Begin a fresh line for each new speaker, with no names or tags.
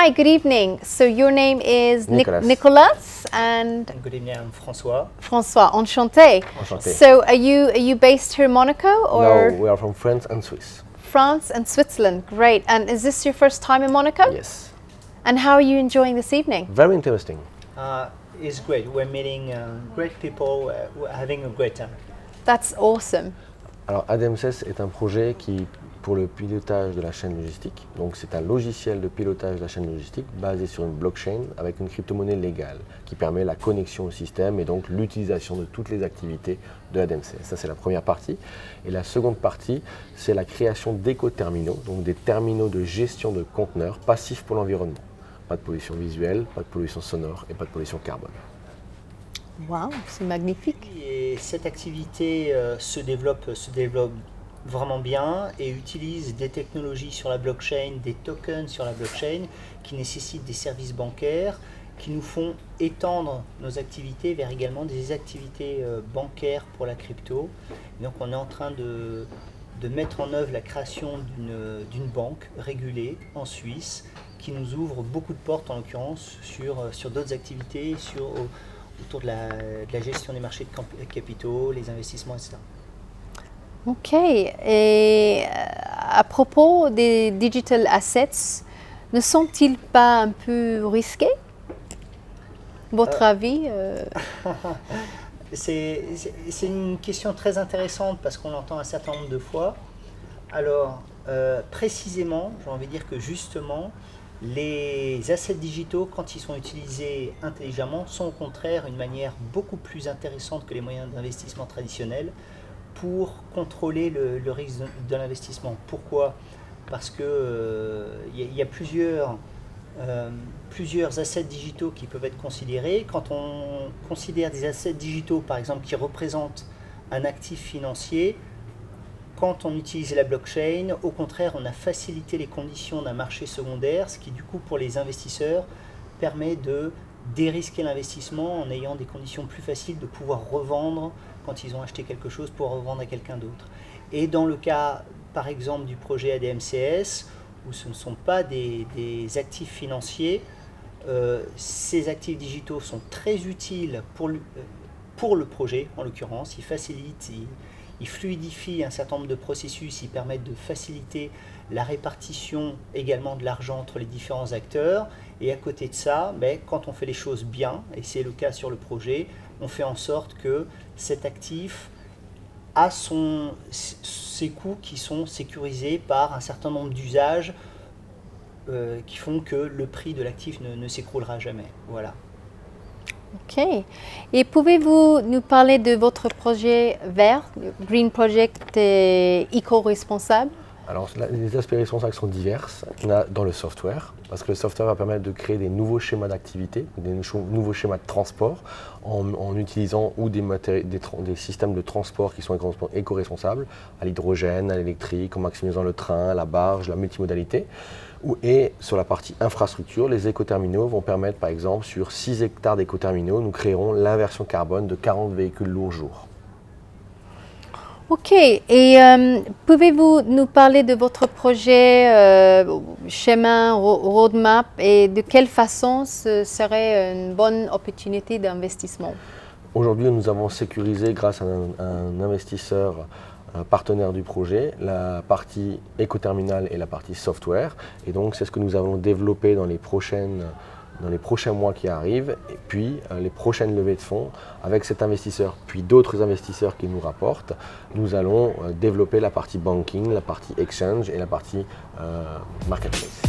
Hi, good evening. So your name is
Nicolas.
Nicolas and
Good evening, I'm François.
François. Enchanté.
Enchanté.
So are you based here in Monaco or
No, we are from France and Swiss.
France and Switzerland? Great. And is this your first time in Monaco?
Yes.
And how are you enjoying this evening?
Very interesting.
It's great. We're meeting great people, we're having a great time.
That's awesome.
Alors ADMCS est un projet qui pour le pilotage de la chaîne logistique. Donc c'est un logiciel de pilotage de la chaîne logistique basé sur une blockchain avec une crypto-monnaie légale qui permet la connexion au système et donc l'utilisation de toutes les activités de ADMCS. Ça c'est la première partie. Et la seconde partie, c'est la création d'éco-terminaux, donc des terminaux de gestion de conteneurs passifs pour l'environnement. Pas de pollution visuelle, pas de pollution sonore et pas de pollution carbone.
Wow, c'est magnifique.
Et cette activité se développe vraiment bien et utilise des technologies sur la blockchain, des tokens sur la blockchain qui nécessitent des services bancaires qui nous font étendre nos activités vers également des activités bancaires pour la crypto. Et donc on est en train de mettre en œuvre la création d'une banque régulée en Suisse qui nous ouvre beaucoup de portes en l'occurrence sur d'autres activités, autour de la gestion des marchés de capitaux, les investissements, etc.
Ok. Et à propos des digital assets, ne sont-ils pas un peu risqués? Votre avis
C'est une question très intéressante parce qu'on l'entend un certain nombre de fois. Alors, précisément, j'ai envie de dire que justement, les assets digitaux, quand ils sont utilisés intelligemment, sont au contraire une manière beaucoup plus intéressante que les moyens d'investissement traditionnels pour contrôler le risque de l'investissement. Pourquoi? Parce que y a plusieurs assets digitaux qui peuvent être considérés. Quand on considère des assets digitaux, par exemple, qui représentent un actif financier, quand on utilise la blockchain, au contraire, on a facilité les conditions d'un marché secondaire, ce qui du coup pour les investisseurs permet de dérisquer l'investissement en ayant des conditions plus faciles de pouvoir revendre quand ils ont acheté quelque chose pour revendre à quelqu'un d'autre. Et dans le cas, par exemple, du projet ADMCS, où ce ne sont pas des actifs financiers, ces actifs digitaux sont très utiles pour le projet, en l'occurrence. Ils facilitent, ils fluidifient un certain nombre de processus, ils permettent de faciliter la répartition également de l'argent entre les différents acteurs. Et à côté de ça, quand on fait les choses bien, et c'est le cas sur le projet, on fait en sorte que cet actif a ses coûts qui sont sécurisés par un certain nombre d'usages qui font que le prix de l'actif ne s'écroulera jamais. Voilà.
Ok. Et pouvez-vous nous parler de votre projet vert, Green Project et éco-responsable?
Alors les aspects responsables sont divers. On a dans le software, parce que le software va permettre de créer des nouveaux schémas d'activité, des nouveaux schémas de transport en utilisant ou des systèmes de transport qui sont éco-responsables, à l'hydrogène, à l'électrique, en maximisant le train, la barge, la multimodalité. Et sur la partie infrastructure, les écoterminaux vont permettre, par exemple, sur 6 hectares d'écoterminaux, nous créerons l'inversion carbone de 40 véhicules lourds jour.
Ok. Et pouvez-vous nous parler de votre projet, schéma, roadmap et de quelle façon ce serait une bonne opportunité d'investissement?
Aujourd'hui, nous avons sécurisé, grâce à un investisseur partenaire du projet, la partie écoterminal et la partie software. Et donc, c'est ce que nous allons développer dans les prochains mois qui arrivent, et puis les prochaines levées de fonds avec cet investisseur, puis d'autres investisseurs qui nous rapportent, nous allons développer la partie banking, la partie exchange et la partie marketplace.